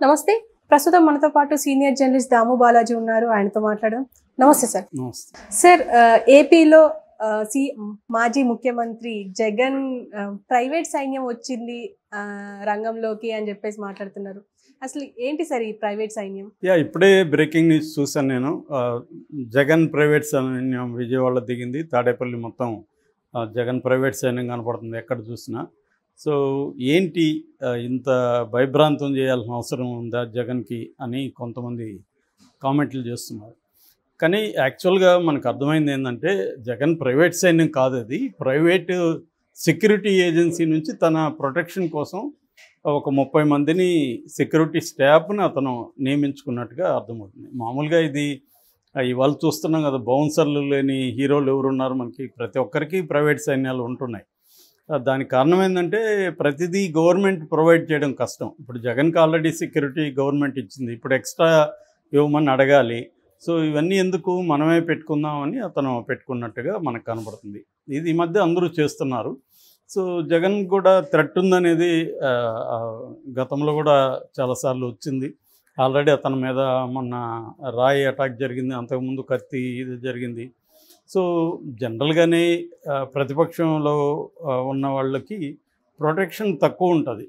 నమస్తే. ప్రస్తుతం మనతో పాటు సీనియర్ జర్నలిస్ట్ దాము బాలాజీ ఉన్నారు. ఆయనతో మాట్లాడదాం. నమస్తే సార్. నమస్తే సార్, ఏపీలో మాజీ ముఖ్యమంత్రి జగన్ ప్రైవేట్ సైన్యం వచ్చింది రంగంలోకి అని చెప్పేసి మాట్లాడుతున్నారు. అసలు ఏంటి సార్ ఈ ప్రైవేట్ సైన్యం? ఇప్పుడే బ్రేకింగ్ న్యూస్ చూసాను నేను. జగన్ ప్రైవేట్ సైన్యం విజయవాడలో దిగింది. తాడేపల్లి మొత్తం జగన్ ప్రైవేట్ సైన్యం కనపడుతుంది ఎక్కడ చూసినా. సో ఏంటి ఇంత భయభ్రాంతం చేయాల్సిన అవసరం ఉందా జగన్కి అని కొంతమంది కామెంట్లు చేస్తున్నారు. కానీ యాక్చువల్గా మనకు అర్థమైంది ఏంటంటే జగన్ ప్రైవేట్ సైన్యం కాదు, అది ప్రైవేటు సెక్యూరిటీ ఏజెన్సీ నుంచి తన ప్రొటెక్షన్ కోసం ఒక 30 మందిని సెక్యూరిటీ స్టాఫ్ని అతను నియమించుకున్నట్టుగా అర్థమవుతుంది. మామూలుగా ఇది ఇవాళ చూస్తున్నాం కదా, బౌన్సర్లు లేని హీరోలు ఎవరున్నారు మనకి? ప్రతి ఒక్కరికి ప్రైవేట్ సైన్యాలు ఉంటున్నాయి. దానికి కారణం ఏంటంటే ప్రతిదీ గవర్నమెంట్ ప్రొవైడ్ చేయడం కష్టం. ఇప్పుడు జగన్కి ఆల్రెడీ సెక్యూరిటీ గవర్నమెంట్ ఇచ్చింది, ఇప్పుడు ఎక్స్ట్రా ఇవ్వమని అడగాలి. సో ఇవన్నీ ఎందుకు, మనమే పెట్టుకుందామని అతను పెట్టుకున్నట్టుగా మనకు కనబడుతుంది. ఇది ఈ మధ్య అందరూ చేస్తున్నారు. సో జగన్ కూడా థ్రెట్ ఉందనేది గతంలో కూడా చాలాసార్లు వచ్చింది. ఆల్రెడీ అతని మీద మొన్న రాయి అటాక్ జరిగింది, అంతకుముందు కత్తి ఇది జరిగింది. సో జనరల్గానే ప్రతిపక్షంలో ఉన్న వాళ్ళకి ప్రొటెక్షన్ తక్కువ ఉంటుంది.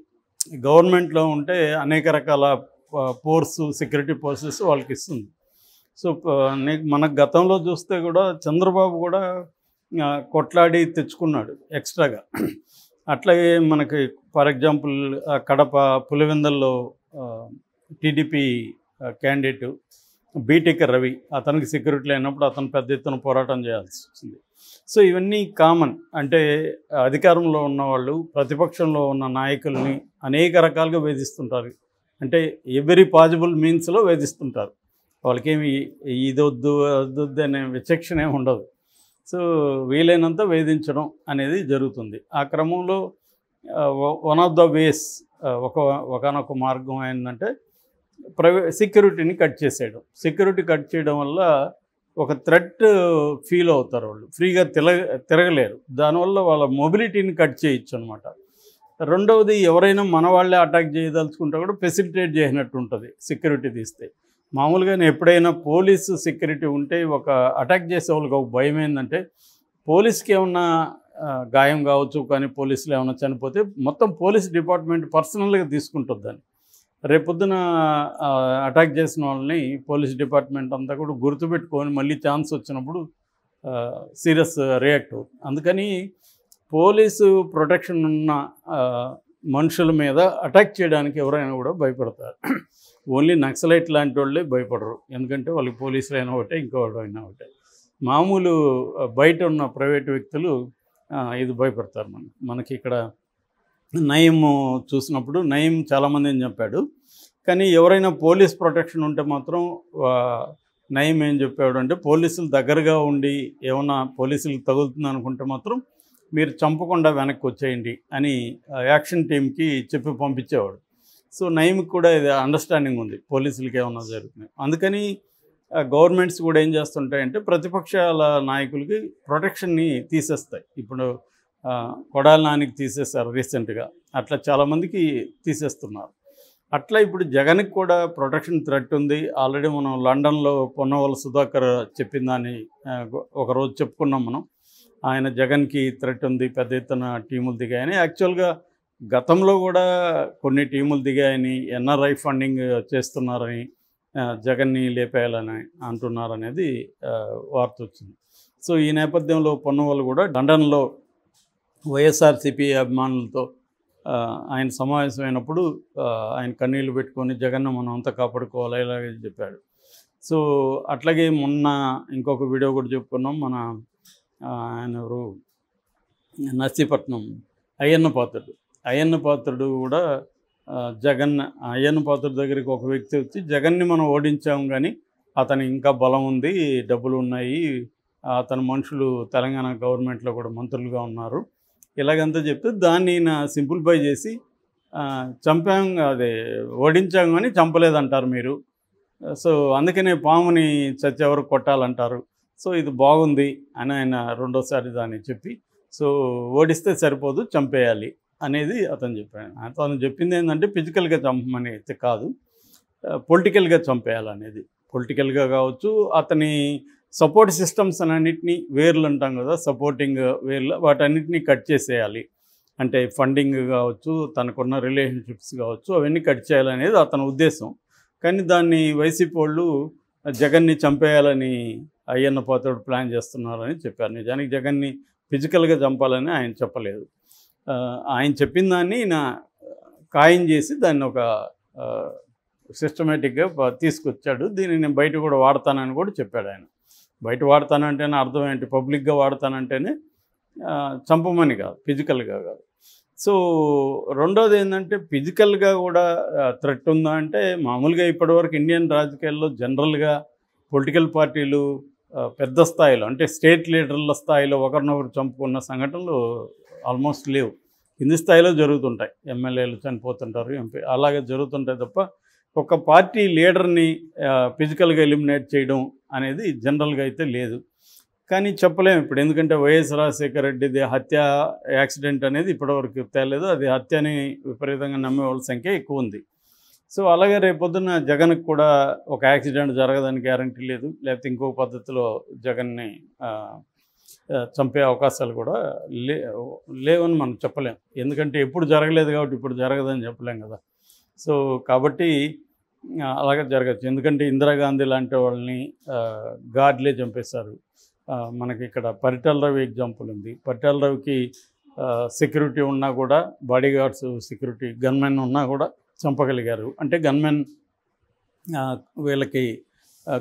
గవర్నమెంట్లో ఉంటే అనేక రకాల సెక్యూరిటీ ఫోర్సెస్ వాళ్ళకి ఇస్తుంది. సో మనకు గతంలో చూస్తే కూడా చంద్రబాబు కూడా కొట్లాడి తెచ్చుకున్నాడు ఎక్స్ట్రాగా. అట్లాగే మనకి ఫర్ ఎగ్జాంపుల్ కడప పులివెందల్లో టీడీపీ క్యాండిడేట్ బీటెక్ రవి, అతనికి సెక్యూరిటీ లేనప్పుడు అతను పెద్ద ఎత్తున పోరాటం చేయాల్సి వచ్చింది. సో ఇవన్నీ కామన్. అంటే అధికారంలో ఉన్నవాళ్ళు ప్రతిపక్షంలో ఉన్న నాయకుల్ని అనేక రకాలుగా వేధిస్తుంటారు. అంటే ఎవ్రీ పాసిబుల్ మీన్స్లో వేధిస్తుంటారు. వాళ్ళకేమి ఇదొద్దు అదొద్దు అనే విచక్షణ ఏమి ఉండదు. సో వీలైనంత వేధించడం అనేది జరుగుతుంది. ఆ క్రమంలో వన్ ఆఫ్ ద వేస్ ఒకనొక మార్గం ఏంటంటే సెక్యూరిటీని కట్ చేసేయడం. సెక్యూరిటీ కట్ చేయడం వల్ల ఒక థ్రెట్ ఫీల్ అవుతారు, వాళ్ళు ఫ్రీగా తిరగలేరు. దానివల్ల వాళ్ళ మొబిలిటీని కట్ చేయొచ్చు అనమాట. రెండవది, ఎవరైనా మన వాళ్ళే అటాక్ చేయదలుచుకుంటే కూడా ఫెసిలిటేట్ చేసినట్టు ఉంటుంది సెక్యూరిటీ తీస్తే. మామూలుగానే ఎప్పుడైనా పోలీసు సెక్యూరిటీ ఉంటే ఒక అటాక్ చేసే వాళ్ళకి ఒక భయం ఏంటంటే పోలీస్కి ఏమన్నా గాయం కావచ్చు, కానీ పోలీసులు ఏమైనా చనిపోతే మొత్తం పోలీస్ డిపార్ట్మెంట్ పర్సనల్గా తీసుకుంటుంది దాన్ని. రేపొద్దున అటాక్ చేసిన వాళ్ళని పోలీస్ డిపార్ట్మెంట్ అంతా కూడా గుర్తుపెట్టుకొని మళ్ళీ ఛాన్స్ వచ్చినప్పుడు సీరియస్ రియాక్ట్ అవుతుంది. అందుకని పోలీసు ప్రొటెక్షన్ ఉన్న మనుషుల మీద అటాక్ చేయడానికి ఎవరైనా కూడా భయపడతారు. ఓన్లీ నక్సలైట్ లాంటి వాళ్ళే భయపడరు, ఎందుకంటే వాళ్ళకి పోలీసులు అయినా ఒకటే, ఇంకోటి అయినా ఒకటే. మామూలు బయట ఉన్న ప్రైవేట్ వ్యక్తులు ఇది భయపడతారు. మనకి ఇక్కడ నయీం చూసినప్పుడు నయీం చాలామందిని చెప్పాడు, కానీ ఎవరైనా పోలీస్ ప్రొటెక్షన్ ఉంటే మాత్రం నయీం ఏం చెప్పాడు అంటే పోలీసులు దగ్గరగా ఉండి ఏమన్నా పోలీసులకు తగులుతుంది అనుకుంటే మాత్రం మీరు చంపకుండా వెనక్కి వచ్చేయండి అని యాక్షన్ టీంకి చెప్పి పంపించేవాడు. సో నయీంకి కూడా ఇది అండర్స్టాండింగ్ ఉంది, పోలీసులకి ఏమన్నా జరుగుతున్నాయి. అందుకని గవర్నమెంట్స్ కూడా ఏం చేస్తుంటాయంటే ప్రతిపక్షాల నాయకులకి ప్రొటెక్షన్ని తీసేస్తాయి. ఇప్పుడు కొడాలి నానికి తీసేస్తారు రీసెంట్గా, అట్లా చాలామందికి తీసేస్తున్నారు. అట్లా ఇప్పుడు జగన్కి కూడా ప్రొటెక్షన్ థ్రెట్ ఉంది. ఆల్రెడీ మనం లండన్లో పొన్నవల సుధాకర్ చెప్పిందని ఒకరోజు చెప్పుకున్నాం మనం. ఆయన జగన్కి థ్రెట్ ఉంది, పెద్ద ఎత్తున టీములు దిగాయని. యాక్చువల్గా గతంలో కూడా కొన్ని టీములు దిగాయని, ఎన్ఆర్ఐ ఫండింగ్ చేస్తున్నారని, జగన్ని లేపేయాలని అంటున్నారనేది వార్త వచ్చింది. సో ఈ నేపథ్యంలో పొన్నవలు కూడా లండన్లో వైఎస్ఆర్సీపీ అభిమానులతో ఆయన సమావేశమైనప్పుడు ఆయన కన్నీళ్ళు పెట్టుకొని జగన్ను మనం అంతా కాపాడుకోవాలి ఇలాగే చెప్పాడు. సో అట్లాగే మొన్న ఇంకొక వీడియో కూడా చెప్పుకున్నాం. మన ఆయన ఎవరు, నర్సీపట్నం అయ్యన్న పాత్రుడు కూడా అయ్యన్న పాత్రుడు దగ్గరికి ఒక వ్యక్తి వచ్చి జగన్ని మనం ఓడించాము, కానీ అతను ఇంకా బలం ఉంది, డబ్బులు ఉన్నాయి, అతని మనుషులు తెలంగాణ గవర్నమెంట్లో కూడా మంత్రులుగా ఉన్నారు, ఇలాగంతా చెప్తే దాన్ని సింప్లిఫై చేసి ఓడించాం కానీ చంపలేదంటారు మీరు. సో అందుకనే పాముని చచ్చేవరకు కొట్టాలంటారు. సో ఇది బాగుంది అని ఆయన రెండోసారి దాన్ని చెప్పి, సో ఓడిస్తే సరిపోదు, చంపేయాలి అనేది అతను చెప్పాడు. అతను చెప్పింది ఏంటంటే ఫిజికల్గా చంపమని అయితే కాదు, పొలిటికల్గా చంపేయాలనేది. పొలిటికల్గా కావచ్చు, అతని సపోర్ట్ సిస్టమ్స్ అన్నింటినీ వేర్లు అంటాం కదా, సపోర్టింగ్ వేర్లు వాటన్నిటినీ కట్ చేసేయాలి. అంటే ఫండింగ్ కావచ్చు, తనకున్న రిలేషన్షిప్స్ కావచ్చు, అవన్నీ కట్ చేయాలనేది అతని ఉద్దేశం. కానీ దాన్ని వైసీపీ వాళ్ళు జగన్ని చంపేయాలని అయ్యన్న పాత్రుడు ప్లాన్ చేస్తున్నారని చెప్పారు. నిజానికి జగన్ని ఫిజికల్గా చంపాలని ఆయన చెప్పలేదు. ఆయన చెప్పిన దాన్ని ఖాయం చేసి దాన్ని ఒక సిస్టమేటిక్గా తీసుకొచ్చాడు. దీన్ని నేను బయట కూడా వాడతానని కూడా చెప్పాడు ఆయన. బయట వాడతానంటేనే అర్థం ఏంటి? పబ్లిక్గా వాడతానంటేనే చంపమని కాదు, ఫిజికల్గా కాదు. సో రెండోది ఏంటంటే, ఫిజికల్గా కూడా థ్రెట్ ఉందా అంటే, మామూలుగా ఇప్పటివరకు ఇండియన్ రాజకీయాల్లో జనరల్గా పొలిటికల్ పార్టీలు పెద్ద స్థాయిలో అంటే స్టేట్ లీడర్ల స్థాయిలో ఒకరినొకరు చంపుకున్న సంఘటనలు ఆల్మోస్ట్ లేవు. కింది స్థాయిలో జరుగుతుంటాయి. ఎమ్మెల్యేలు చనిపోతుంటారు, ఎంపీ అలాగే జరుగుతుంటాయి తప్ప ఒక పార్టీ లీడర్ని ఫిజికల్గా ఎలిమినేట్ చేయడం అనేది జనరల్గా అయితే లేదు. కానీ చెప్పలేము ఇప్పుడు, ఎందుకంటే వైఎస్ రాజశేఖర రెడ్డిది హత్య యాక్సిడెంట్ అనేది ఇప్పటివరకు తేలేదు. అది హత్యని విపరీతంగా నమ్మే వాళ్ళ సంఖ్య ఎక్కువ ఉంది. సో అలాగే రేపొద్దున జగన్కి కూడా ఒక యాక్సిడెంట్ జరగదని గ్యారంటీ లేదు, లేకపోతే ఇంకో పద్ధతిలో జగన్ని చంపే అవకాశాలు కూడా లేవని మనం చెప్పలేం. ఎందుకంటే ఎప్పుడు జరగలేదు కాబట్టి ఇప్పుడు జరగదని చెప్పలేం కదా. సో కాబట్టి అలాగే జరగచ్చు. ఎందుకంటే ఇందిరాగాంధీ లాంటి వాళ్ళని గాడ్లే చంపేశారు. మనకి ఇక్కడ పరిటాల రవి ఎగ్జాంపుల్ ఉంది. పరిటాల రవికి సెక్యూరిటీ ఉన్నా కూడా, బాడీ గార్డ్స్ సెక్యూరిటీ గన్మెన్ ఉన్నా కూడా చంపగలిగారు. అంటే గన్మెన్ వీళ్ళకి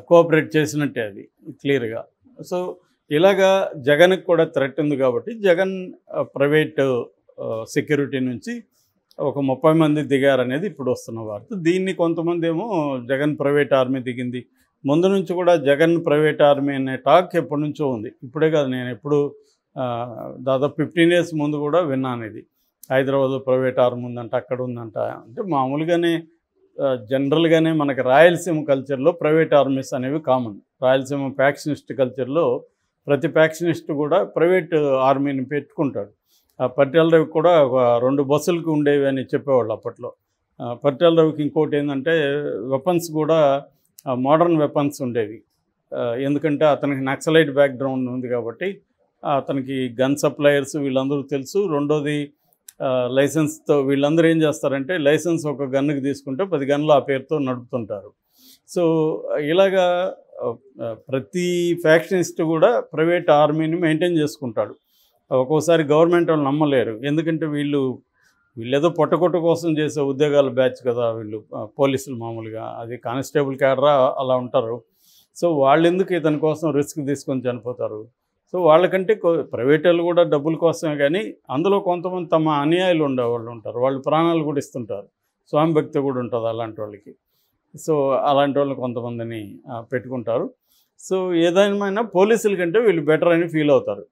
కోఆపరేట్ చేసినట్టే అది క్లియర్గా. సో ఇలాగా జగన్కి కూడా థ్రెట్ ఉంది కాబట్టి జగన్ ప్రైవేట్ సెక్యూరిటీ నుంచి ఒక 30 మంది దిగారనేది ఇప్పుడు వస్తున్న వార్త. దీన్ని కొంతమంది ఏమో జగన్ ప్రైవేట్ ఆర్మీ దిగింది, ముందు నుంచి కూడా జగన్ ప్రైవేట్ ఆర్మీ అనే టాక్ ఎప్పటి నుంచో ఉంది. ఇప్పుడే కాదు, నేను ఎప్పుడు దాదాపు 15 years ముందు కూడా విన్నాను ఇది. హైదరాబాద్లో ప్రైవేట్ ఆర్మీ ఉందంట, అక్కడ ఉందంట. అంటే మామూలుగానే జనరల్గానే మనకి రాయలసీమ కల్చర్లో ప్రైవేట్ ఆర్మీస్ అనేవి కామన్. రాయలసీమ ఫ్యాక్షనిస్ట్ కల్చర్లో ప్రతి ఫ్యాక్షనిస్ట్ కూడా ప్రైవేట్ ఆర్మీని పెట్టుకుంటాడు. పరిటాల రవికి కూడా ఒక 2 బస్సులకు ఉండేవి అని చెప్పేవాళ్ళు అప్పట్లో. పరిటాల రవికి ఇంకోటి ఏంటంటే, వెపన్స్ కూడా మోడర్న్ వెపన్స్ ఉండేవి. ఎందుకంటే అతనికి నక్సలైట్ బ్యాక్గ్రౌండ్ ఉంది కాబట్టి అతనికి గన్ సప్లయర్స్ వీళ్ళందరూ తెలుసు. రెండోది లైసెన్స్తో వీళ్ళందరూ ఏం చేస్తారంటే, లైసెన్స్ ఒక గన్నుకి తీసుకుంటే 10 గన్నులు ఆ పేరుతో నడుపుతుంటారు. సో ఇలాగా ప్రతి ఫ్యాక్షనిస్ట్ కూడా ప్రైవేట్ ఆర్మీని మెయింటైన్ చేసుకుంటాడు. ఒక్కోసారి గవర్నమెంట్ వాళ్ళు నమ్మలేరు, ఎందుకంటే వీళ్ళేదో పొట్టకొట్టు కోసం చేసే ఉద్యోగాల బ్యాచ్ కదా వీళ్ళు. పోలీసులు మామూలుగా అది కానిస్టేబుల్ క్యాడరా అలా ఉంటారు. సో వాళ్ళు ఎందుకు ఇతని కోసం రిస్క్ తీసుకొని చనిపోతారు? సో వాళ్ళకంటే ప్రైవేట్ వాళ్ళు కూడా డబ్బుల కోసమే, కానీ అందులో కొంతమంది తమ అనుయాయులు ఉండేవాళ్ళు ఉంటారు, వాళ్ళు ప్రాణాలు కూడా ఇస్తుంటారు. స్వామి భక్తి కూడా ఉంటుంది అలాంటి వాళ్ళకి. సో అలాంటి వాళ్ళు కొంతమందిని పెట్టుకుంటారు. సో ఏదైనా పోలీసుల కంటే వీళ్ళు బెటర్ అని ఫీల్ అవుతారు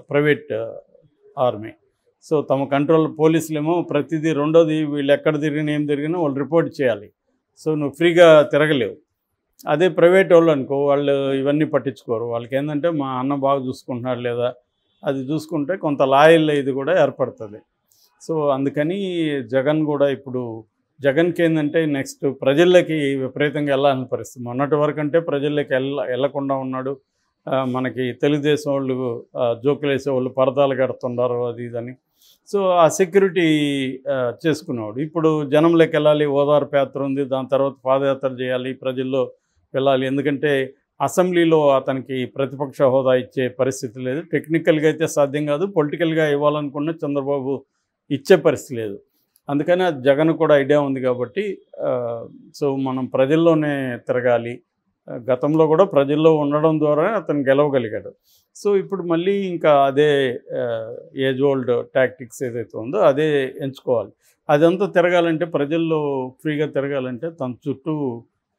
ప్రైవేట్ ఆర్మీ. సో తమ కంట్రోల్ పోలీసులేమో ప్రతిదీ. రెండోది, వీళ్ళు ఎక్కడ తిరిగినా ఏం తిరిగినా వాళ్ళు రిపోర్ట్ చేయాలి. సో నువ్వు ఫ్రీగా తిరగలేవు. అదే ప్రైవేట్ వాళ్ళు అనుకో, వాళ్ళు ఇవన్నీ పట్టించుకోరు. వాళ్ళకి ఏంటంటే, మా అన్న బాగా చూసుకుంటున్నాడు లేదా అది చూసుకుంటే కొంత లాయల్ ఇది కూడా ఏర్పడుతుంది. సో అందుకని జగన్ కూడా ఇప్పుడు జగన్కి ఏంటంటే నెక్స్ట్ ప్రజల్లోకి విపరీతంగా వెళ్ళాలని పరిస్థితి. మొన్నటి వరకు అంటే ప్రజల్లోకి వెళ్ళకుండా ఉన్నాడు. మనకి తెలుగుదేశం వాళ్ళు జోకులు వేసేవాళ్ళు పరదాలు కడుతున్నారు అది ఇదని. సో ఆ సెక్యూరిటీ చేసుకునేవాడు. ఇప్పుడు జనంలోకి వెళ్ళాలి, ఓదార్పు యాత్ర ఉంది, దాని తర్వాత పాదయాత్ర చేయాలి, ప్రజల్లో వెళ్ళాలి. ఎందుకంటే అసెంబ్లీలో అతనికి ప్రతిపక్ష హోదా ఇచ్చే పరిస్థితి లేదు. టెక్నికల్గా అయితే సాధ్యం కాదు, పొలిటికల్గా ఇవ్వాలనుకున్న చంద్రబాబు ఇచ్చే పరిస్థితి లేదు. అందుకని అది జగన్ కూడా ఐడియా ఉంది కాబట్టి సో మనం ప్రజల్లోనే తిరగాలి. గతంలో కూడా ప్రజల్లో ఉండడం ద్వారా అతను గెలవగలిగాడు. సో ఇప్పుడు మళ్ళీ ఇంకా అదే ఏజ్ ఓల్డ్ టాక్టిక్స్ ఏదైతే ఉందో అదే ఎంచుకోవాలి. అదంతా తిరగాలంటే, ప్రజల్లో ఫ్రీగా తిరగాలంటే తన చుట్టూ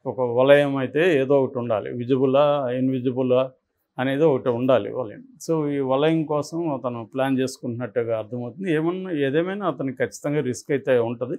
ఒక వలయం అయితే ఏదో ఒకటి ఉండాలి. విజిబులా ఇన్విజిబులా అనేది ఒకటి ఉండాలి వలయం. సో ఈ వలయం కోసం అతను ప్లాన్ చేసుకుంటున్నట్టుగా అర్థమవుతుంది. ఏదేమైనా అతనికి ఖచ్చితంగా రిస్క్ అయితే ఉంటుంది.